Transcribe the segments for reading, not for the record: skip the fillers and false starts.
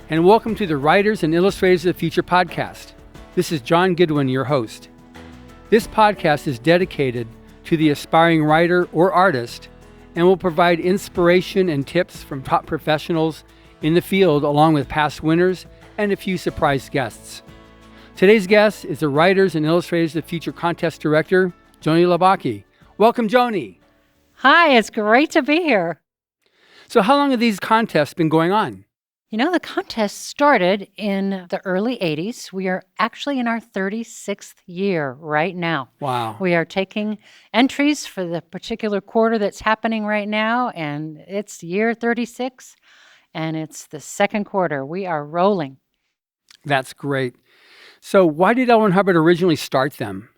and welcome to the Writers and Illustrators of the Future podcast. This is John Goodwin, your host. This podcast is dedicated to the aspiring writer or artist and will provide inspiration and tips from top professionals in the field, along with past winners and a few surprise guests. Today's guest is the Writers and Illustrators of the Future contest director, Joni Labaqui. Welcome, Joni. Hi, it's great to be here. So how long have these contests been going on? You know, the contest started in the early 80s. We are actually in our 36th year right now. Wow. We are taking entries for the particular quarter that's happening right now, and it's year 36, and it's the second quarter. We are rolling. That's great. So why did L. Ron Hubbard originally start them?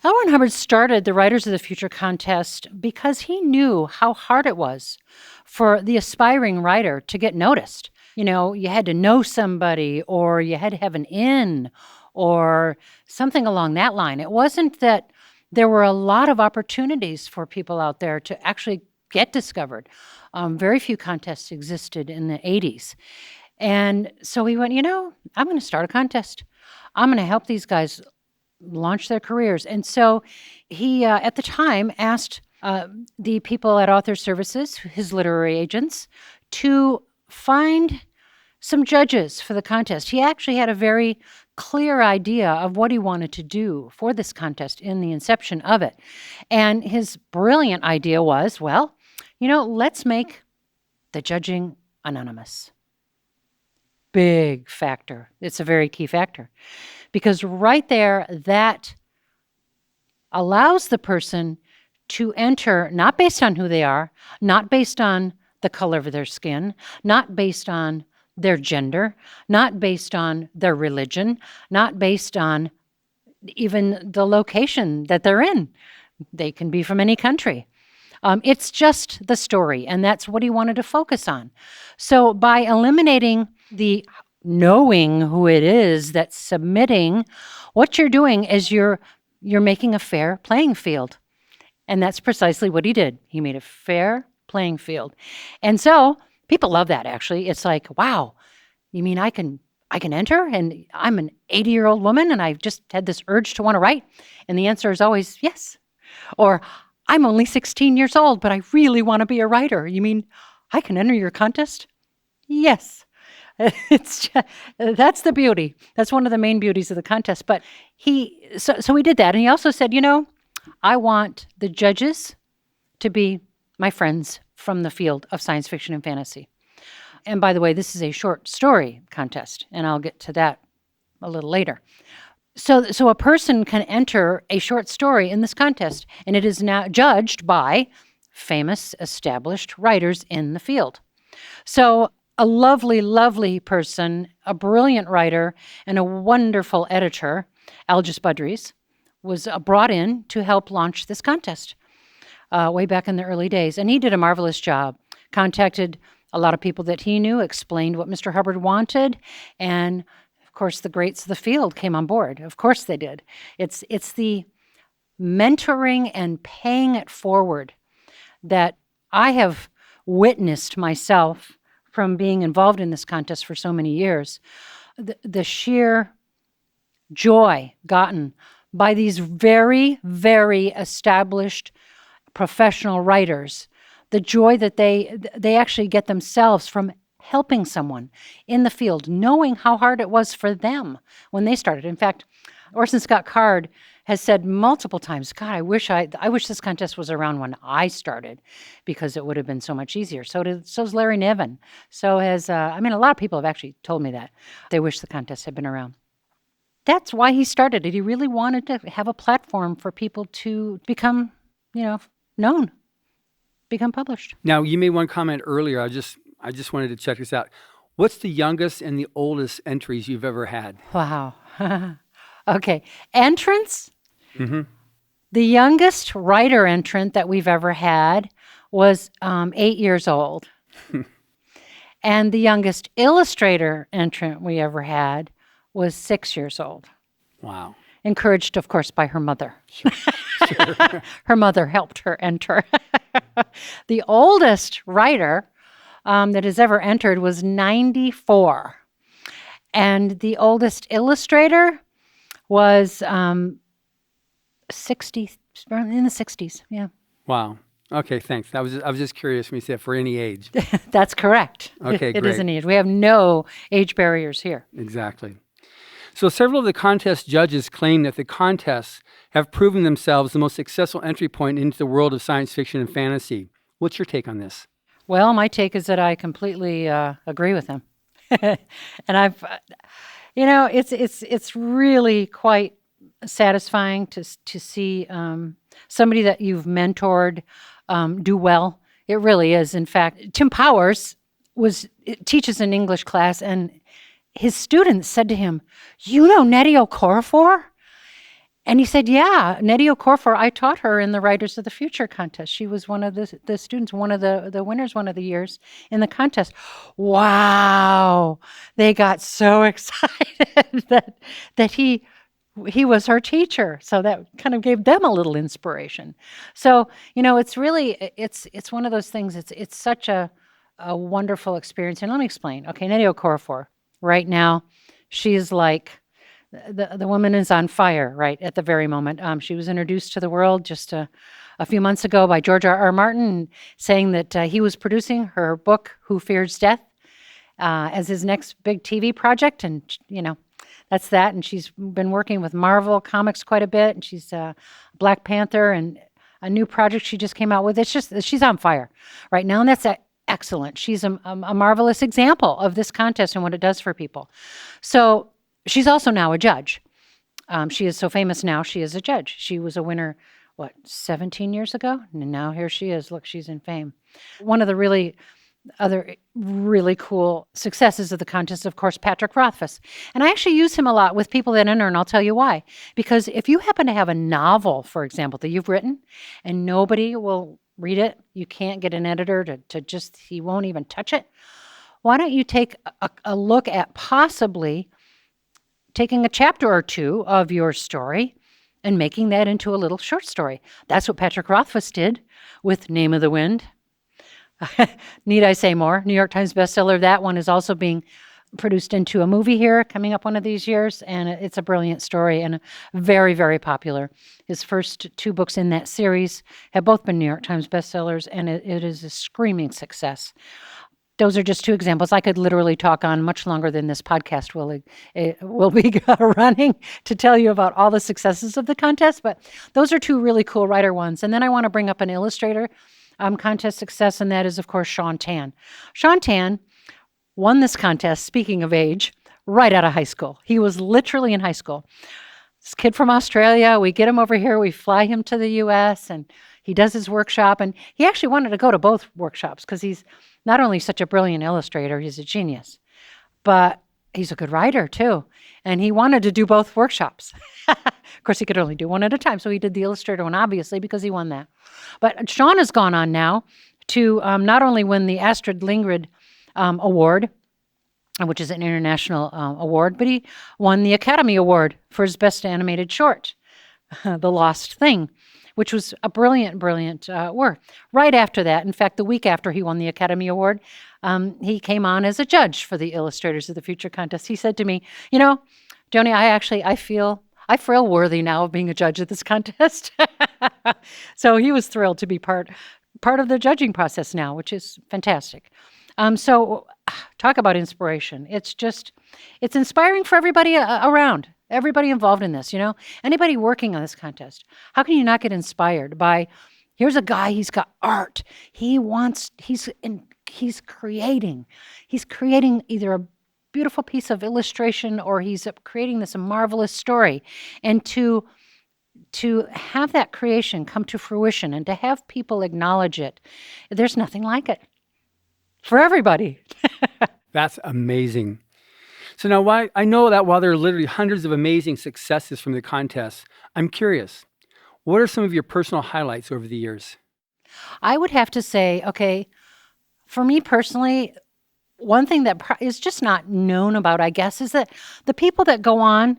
L. Ron Hubbard started the Writers of the Future contest because he knew how hard it was for the aspiring writer to get noticed. You know, you had to know somebody, or you had to have an in, or something along that line. It wasn't that there were a lot of opportunities for people out there to actually get discovered. Very few contests existed in the 80s. And so he went, I'm going to start a contest. I'm going to help these guys launch their careers. And so he, at the time, asked the people at Author Services, his literary agents, to find some judges for the contest. He actually had a very clear idea of what he wanted to do for this contest in the inception of it. And his brilliant idea was, let's make the judging anonymous. Big factor. It's a very key factor. Because right there, that allows the person to enter not based on who they are, not based on the color of their skin, not based on their gender, not based on their religion, not based on even the location that they're in. They can be from any country. It's just the story, and that's what he wanted to focus on. So by eliminating the knowing who it is that's submitting, what you're doing is you're making a fair playing field. And that's precisely what he did. He made a fair playing field. And so people love that, actually. It's like, wow, you mean I can enter, and I'm an 80-year-old woman and I've just had this urge to want to write? And the answer is always yes. Or I'm only 16 years old, but I really want to be a writer. You mean I can enter your contest? Yes. That's the beauty. That's one of the main beauties of the contest. But so he did that. And he also said, I want the judges to be my friends from the field of science fiction and fantasy. And by the way, this is a short story contest, and I'll get to that a little later. So a person can enter a short story in this contest, and it is now judged by famous, established writers in the field. So a lovely, lovely person, a brilliant writer, and a wonderful editor, Algis Budries, was brought in to help launch this contest way back in the early days. And he did a marvelous job, contacted a lot of people that he knew, explained what Mr. Hubbard wanted, and of course the greats of the field came on board. Of course they did. It's the mentoring and paying it forward that I have witnessed myself from being involved in this contest for so many years. The sheer joy gotten by these very, very established professional writers, the joy that they actually get themselves from helping someone in the field, knowing how hard it was for them when they started. In fact, Orson Scott Card has said multiple times, God, I wish this contest was around when I started, because it would have been so much easier. So's Larry Niven. So has, a lot of people have actually told me that. They wish the contest had been around. That's why he started it. He really wanted to have a platform for people to become, known, become published. Now, you made one comment earlier. I just wanted to check this out. What's the youngest and the oldest entries you've ever had? Wow. Okay. Entrance? Mm-hmm. The youngest writer entrant that we've ever had was 8 years old. And the youngest illustrator entrant we ever had was 6 years old. Wow. Encouraged, of course, by her mother. Sure. Her mother helped her enter. The oldest writer that has ever entered was 94. And the oldest illustrator was 60, in the 60s. Yeah. Wow. Okay, thanks. I was just curious when you said for any age. That's correct. Okay, It great. is an age. We have no age barriers here. Exactly. So several of the contest judges claim that the contests have proven themselves the most successful entry point into the world of science fiction and fantasy. What's your take on this? Well, my take is that I completely agree with him. And I've, it's really quite satisfying to see somebody that you've mentored do well. It really is. In fact, Tim Powers teaches an English class, and his students said to him, "You know Nnedi Okorafor?" And he said, "Yeah, Nnedi Okorafor, I taught her in the Writers of the Future contest. She was one of the students, one of the winners one of the years in the contest." Wow. They got so excited that he was her teacher. So that kind of gave them a little inspiration. So, it's really, it's one of those things, it's such a wonderful experience. And let me explain. Okay, Nnedi Okorafor, right now, she's like, the woman is on fire right at the very moment. She was introduced to the world just a few months ago by George R.R. Martin, saying that he was producing her book, Who Fears Death, as his next big TV project. And, that's that. And she's been working with Marvel Comics quite a bit. And she's Black Panther and a new project she just came out with. It's just, she's on fire right now. And that's excellent. She's a marvelous example of this contest and what it does for people. So she's also now a judge. She is so famous now, she is a judge. She was a winner, 17 years ago? And now here she is. Look, she's in fame. One of the other really cool successes of the contest, of course, Patrick Rothfuss. And I actually use him a lot with people that enter, and I'll tell you why. Because if you happen to have a novel, for example, that you've written, and nobody will read it, you can't get an editor he won't even touch it, why don't you take a look at possibly taking a chapter or two of your story and making that into a little short story. That's what Patrick Rothfuss did with Name of the Wind. Need I say more? New York Times bestseller. That one is also being produced into a movie here coming up one of these years, and it's a brilliant story and very, very popular. His first two books in that series have both been New York Times bestsellers, and it is a screaming success. Those are just two examples. I could literally talk on much longer than this podcast will be running to tell you about all the successes of the contest, but those are two really cool writer ones. And then I want to bring up an illustrator contest success, and that is, of course, Sean Tan. Sean Tan won this contest, speaking of age, right out of high school. He was literally in high school. This kid from Australia, we get him over here, we fly him to the U.S., and he does his workshop, and he actually wanted to go to both workshops because he's not only such a brilliant illustrator, he's a genius, but he's a good writer too. And he wanted to do both workshops. Of course, he could only do one at a time, so he did the illustrator one, obviously, because he won that. But Sean has gone on now to not only win the Astrid Lindgren Award, which is an international award, but he won the Academy Award for his best animated short, The Lost Thing, which was a brilliant, brilliant work. Right after that, in fact, the week after he won the Academy Award, he came on as a judge for the Illustrators of the Future contest. He said to me, Joni, I feel worthy now of being a judge at this contest. So he was thrilled to be part of the judging process now, which is fantastic. So talk about inspiration. It's inspiring for everybody around. Everybody involved in this, anybody working on this contest. How can you not get inspired by, here's a guy, he's got art. He's creating either a beautiful piece of illustration or he's creating this marvelous story. And to have that creation come to fruition and to have people acknowledge it, there's nothing like it for everybody. That's amazing. So now, I know that while there are literally hundreds of amazing successes from the contest, I'm curious, what are some of your personal highlights over the years? I would have to say, okay, for me personally, one thing that is just not known about, I guess, is that the people that go on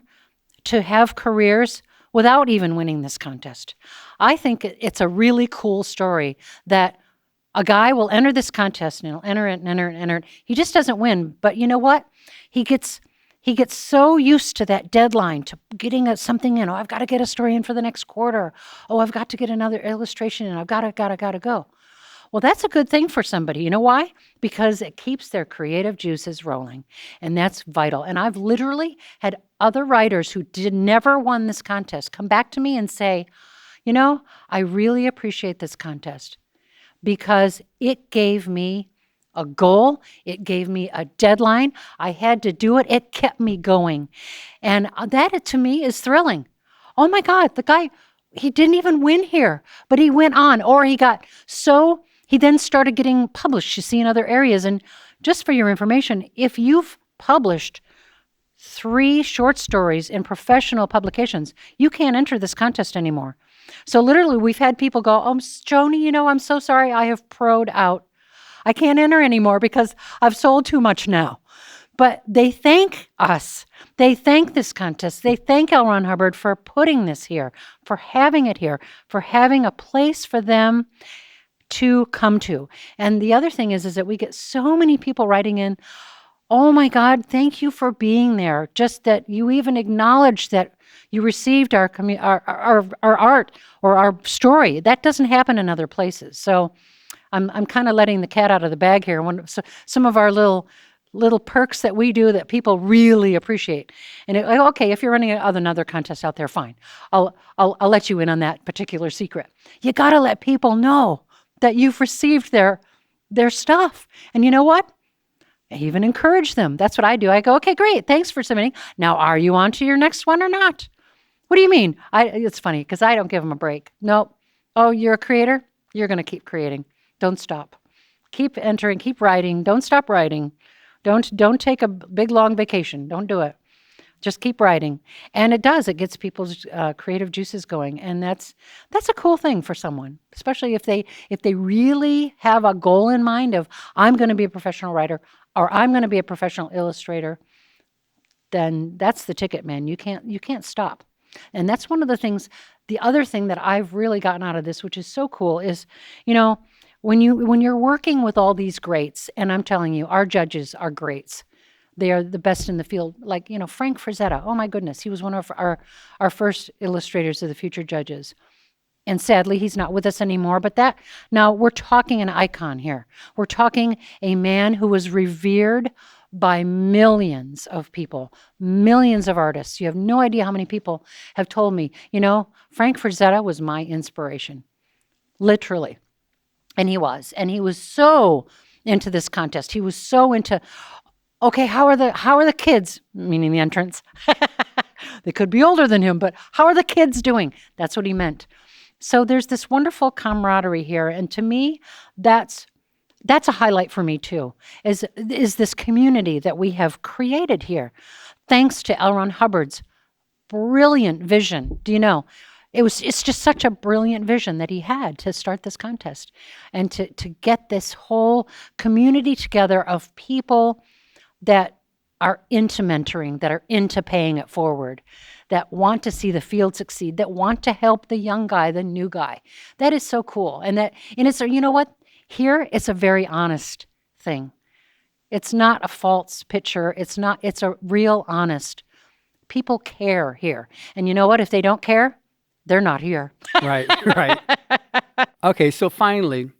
to have careers without even winning this contest. I think it's a really cool story that a guy will enter this contest and he'll enter it and enter it and enter it. He just doesn't win, but you know what? He gets he gets so used to that deadline, to getting something in. Oh, I've got to get a story in for the next quarter. Oh, I've got to get another illustration in. I've got to go. Well, that's a good thing for somebody. You know why? Because it keeps their creative juices rolling, and that's vital. And I've literally had other writers who never won this contest come back to me and say, I really appreciate this contest because it gave me a goal. It gave me a deadline. I had to do it. It kept me going. And that, to me, is thrilling. Oh, my God, the guy, he didn't even win here, but he went on, or he then started getting published, you see, in other areas. And just for your information, if you've published 3 short stories in professional publications, you can't enter this contest anymore. So literally, we've had people go, oh, Joni, I'm so sorry, I have pro'd out. I can't enter anymore because I've sold too much now. But they thank us. They thank this contest. They thank L. Ron Hubbard for putting this here, for having it here, for having a place for them to come to. And the other thing is that we get so many people writing in, oh my God, thank you for being there. Just that you even acknowledged that you received our art or our story. That doesn't happen in other places. So I'm kind of letting the cat out of the bag here. Some of our little perks that we do that people really appreciate. And okay, if you're running another contest out there, fine. I'll let you in on that particular secret. You got to let people know that you've received their stuff. And you know what? I even encourage them. That's what I do. I go, okay, great. Thanks for submitting. Now, are you on to your next one or not? What do you mean? It's funny because I don't give them a break. Nope. Oh, you're a creator? You're going to keep creating. Don't stop. Keep entering. Keep writing. Don't stop writing. Don't take a big, long vacation. Don't do it. Just keep writing. And it does. It gets people's creative juices going. And that's a cool thing for someone, especially if they really have a goal in mind of, I'm going to be a professional writer or I'm going to be a professional illustrator, then that's the ticket, man. You can't stop. And that's one of the things. The other thing that I've really gotten out of this, which is so cool, is, when you're working with all these greats, and I'm telling you, our judges are greats. They are the best in the field. Like, Frank Frazetta. Oh my goodness. He was one of our first illustrators of the future judges. And sadly, he's not with us anymore. But now we're talking an icon here. We're talking a man who was revered by millions of people, millions of artists. You have no idea how many people have told me, Frank Frazetta was my inspiration. Literally. And he was so into this contest. He was so into, okay, how are the kids, meaning the entrants? They could be older than him, but how are the kids doing? That's what he meant. So there's this wonderful camaraderie here. And to me, that's a highlight for me too, is this community that we have created here. Thanks to L. Ron Hubbard's brilliant vision. Do you know? It's just such a brilliant vision that he had to start this contest and to get this whole community together of people that are into mentoring, that are into paying it forward, that want to see the field succeed, that want to help the young guy, the new guy. That is so cool. And it's, you know what? Here, it's a very honest thing. It's not a false picture. It's a real honest. People care here. And you know what? If they don't care, they're not here. Right. Okay, so finally,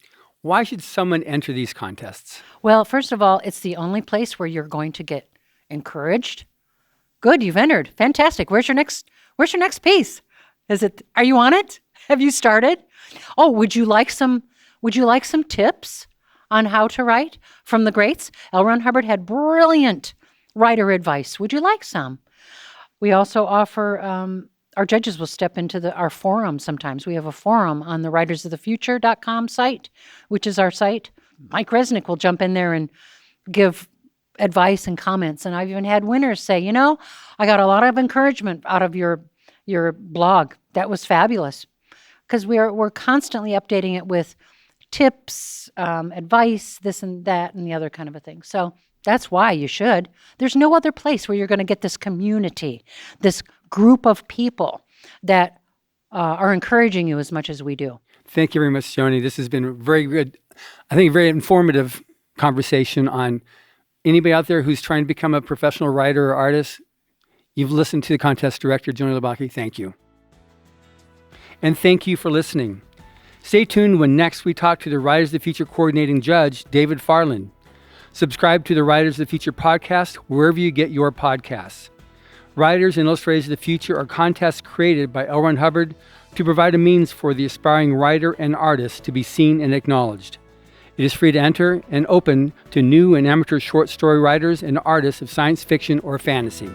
why should someone enter these contests? Well, first of all, it's the only place where you're going to get encouraged. Good, you've entered. Fantastic. Where's your next piece? Are you on it? Have you started? Oh, would you like some tips on how to write from the greats? L. Ron Hubbard had brilliant writer advice. Would you like some? We also offer, our judges will step into our forum sometimes. We have a forum on the writersofthefuture.com site, which is our site. Mike Resnick will jump in there and give advice and comments. And I've even had winners say, I got a lot of encouragement out of your blog. That was fabulous. Because we're constantly updating it with tips, advice, this and that, and the other kind of a thing. So that's why you should. There's no other place where you're going to get this community, this group of people that are encouraging you as much as we do. Thank you very much, Joni. This has been a very good, I think, very informative conversation on Anybody out there who's trying to become a professional writer or artist, you've listened to the contest director, Joni Labaqui. Thank you. And thank you for listening. Stay tuned when next we talk to the Writers of the Future coordinating judge, David Farland. Subscribe to the Writers of the Future podcast wherever you get your podcasts. Writers and Illustrators of the Future are contests created by L. Ron Hubbard to provide a means for the aspiring writer and artist to be seen and acknowledged. It is free to enter and open to new and amateur short story writers and artists of science fiction or fantasy.